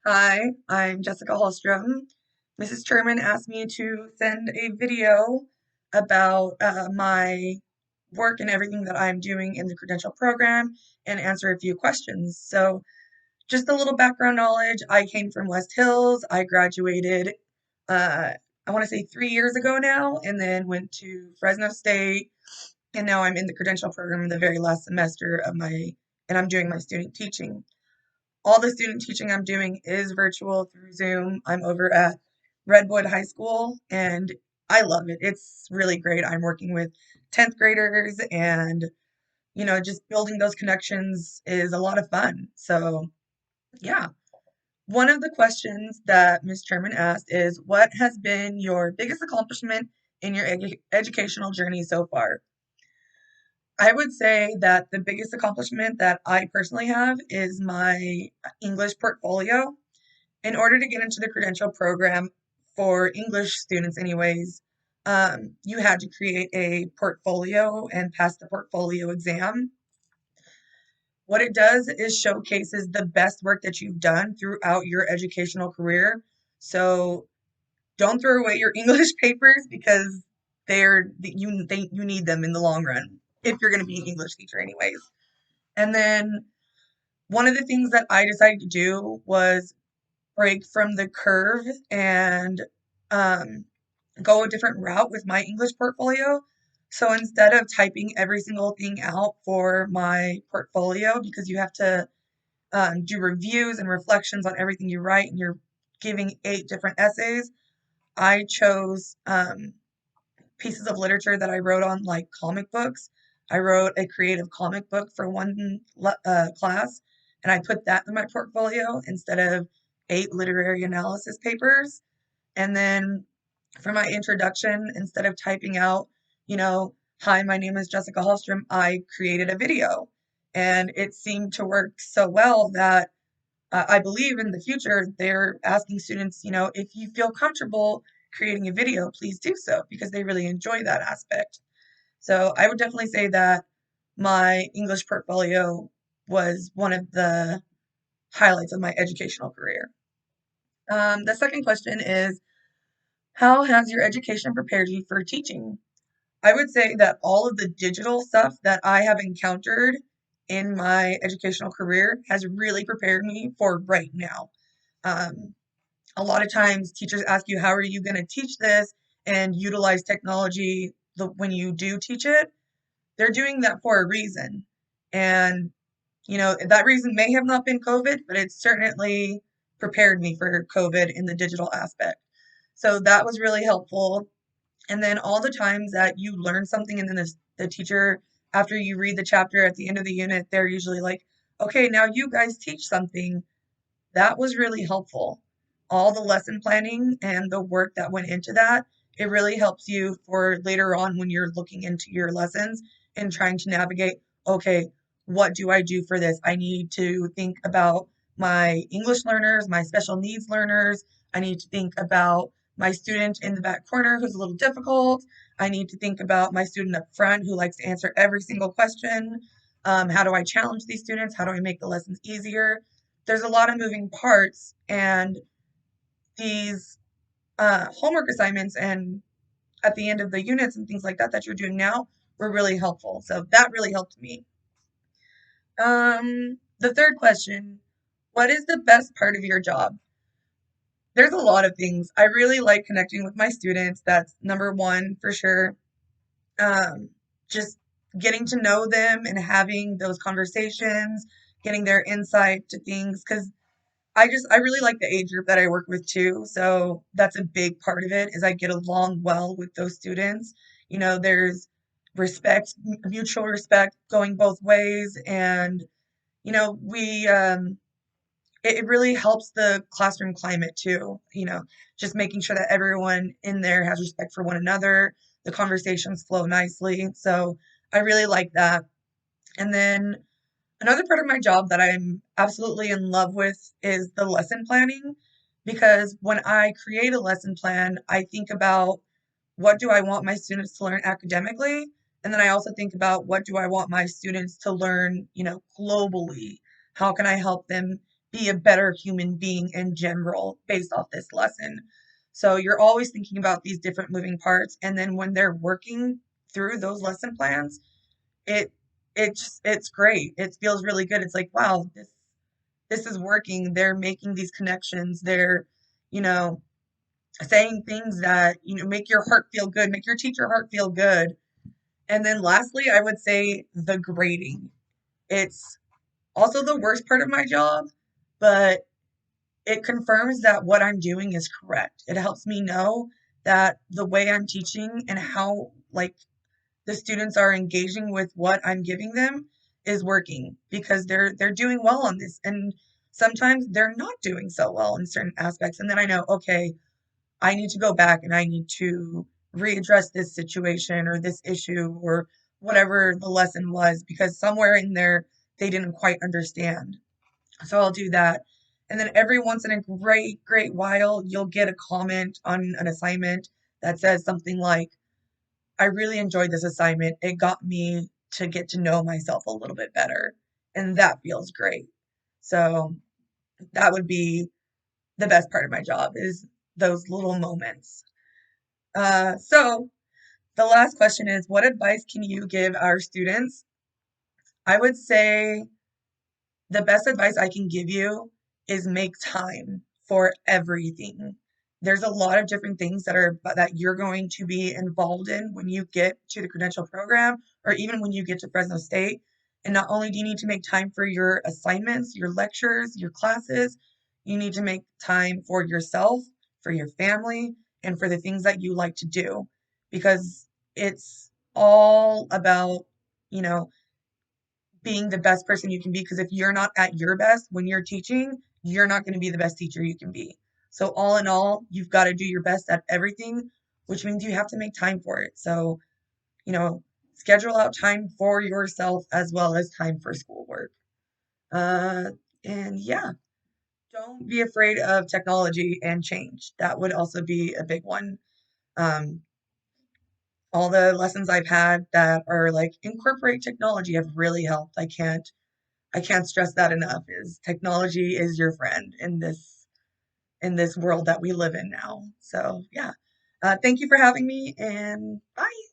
Hi, I'm Jessica Hallstrom. Mrs. Sherman asked me to send a video about my work and everything that I'm doing in the credential program and answer a few questions. So, just a little background knowledge. I came from West Hills. I graduated, I want to say 3 years ago now, and then went to Fresno State. And now I'm in the credential program in the very last semester of and I'm doing my student teaching. All the student teaching I'm doing is virtual through Zoom. I'm over at Redwood High School and I love it. It's really great. I'm working with 10th graders and, just building those connections is a lot of fun. So, yeah. One of the questions that Ms. Sherman asked is, what has been your biggest accomplishment in your educational journey so far? I would say that the biggest accomplishment that I personally have is my English portfolio. In order to get into the credential program for English students, anyways, you had to create a portfolio and pass the portfolio exam. What it does is showcases the best work that you've done throughout your educational career. So don't throw away your English papers because you need them in the long run if you're going to be an English teacher, anyways. And then one of the things that I decided to do was break from the curve and um, go a different route with my English portfolio. So instead of typing every single thing out for my portfolio, because you have to do reviews and reflections on everything you write, and you're giving 8 different essays, I chose pieces of literature that I wrote on, like comic books. I wrote a creative comic book for one class, and I put that in my portfolio instead of 8 literary analysis papers. And then for my introduction, instead of typing out, you know, hi, my name is Jessica Hallstrom, I created a video. And it seemed to work so well that I believe in the future they're asking students, if you feel comfortable creating a video, please do so because they really enjoy that aspect. So I would definitely say that my English portfolio was one of the highlights of my educational career. The second question is, how has your education prepared you for teaching? I would say that all of the digital stuff that I have encountered in my educational career has really prepared me for right now. Um, a lot of times teachers ask you, how are you going to teach this and utilize technology when you do teach it? They're doing that for a reason. And, that reason may have not been COVID, but it certainly prepared me for COVID in the digital aspect. So that was really helpful. And then all the times that you learn something and then the teacher, after you read the chapter at the end of the unit, they're usually like, okay, now you guys teach something. That was really helpful. All the lesson planning and the work that went into that, it really helps you for later on when you're looking into your lessons and trying to navigate, okay, what do I do for this? I need to think about my English learners, my special needs learners. I need to think about my student in the back corner who's a little difficult. I need to think about my student up front who likes to answer every single question. How do I challenge these students? How do I make the lessons easier? There's a lot of moving parts, and these homework assignments and at the end of the units and things like that that you're doing now were really helpful. So that really helped me. The third question, what is the best part of your job? There's a lot of things. I really like connecting with my students. That's number one for sure. Um, just getting to know them and having those conversations, getting their insight to things, because I really like the age group that I work with too. So that's a big part of it is I get along well with those students. There's respect, mutual respect going both ways. And, we, it really helps the classroom climate too, just making sure that everyone in there has respect for one another. The conversations flow nicely. So I really like that. And then another part of my job that I'm absolutely in love with is the lesson planning, because when I create a lesson plan, I think about what do I want my students to learn academically, and then I also think about what do I want my students to learn, globally. How can I help them be a better human being in general based off this lesson. So you're always thinking about these different moving parts, and then when they're working through those lesson plans, it it's great. It feels really good. It's like, wow, this is working. They're making these connections. They're, you know, saying things that, make your heart feel good, make your teacher heart feel good. And then lastly, I would say the grading. It's also the worst part of my job, but it confirms that what I'm doing is correct. It helps me know that the way I'm teaching and how like the students are engaging with what I'm giving them is working because they're doing well on this. And sometimes they're not doing so well in certain aspects. And then I know, okay, I need to go back and I need to readdress this situation or this issue or whatever the lesson was because somewhere in there they didn't quite understand. So I'll do that. And then every once in a great while, you'll get a comment on an assignment that says something like, I really enjoyed this assignment. It got me to get to know myself a little bit better. And that feels great. So that would be the best part of my job is those little moments. So the last question is, what advice can you give our students? I would say the best advice I can give you is make time for everything. There's a lot of different things that you're going to be involved in when you get to the credential program or even when you get to Fresno State. And not only do you need to make time for your assignments, your lectures, your classes, you need to make time for yourself, for your family, and for the things that you like to do because it's all about, you know, being the best person you can be because if you're not at your best when you're teaching, you're not going to be the best teacher you can be. So all in all, you've got to do your best at everything, which means you have to make time for it. So, you know, schedule out time for yourself as well as time for schoolwork. Uh, and yeah, don't be afraid of technology and change. That would also be a big one. Um, all the lessons I've had that are like incorporate technology have really helped. I can't stress that enough is technology is your friend in this world that we live in now. So yeah. Thank you for having me and bye.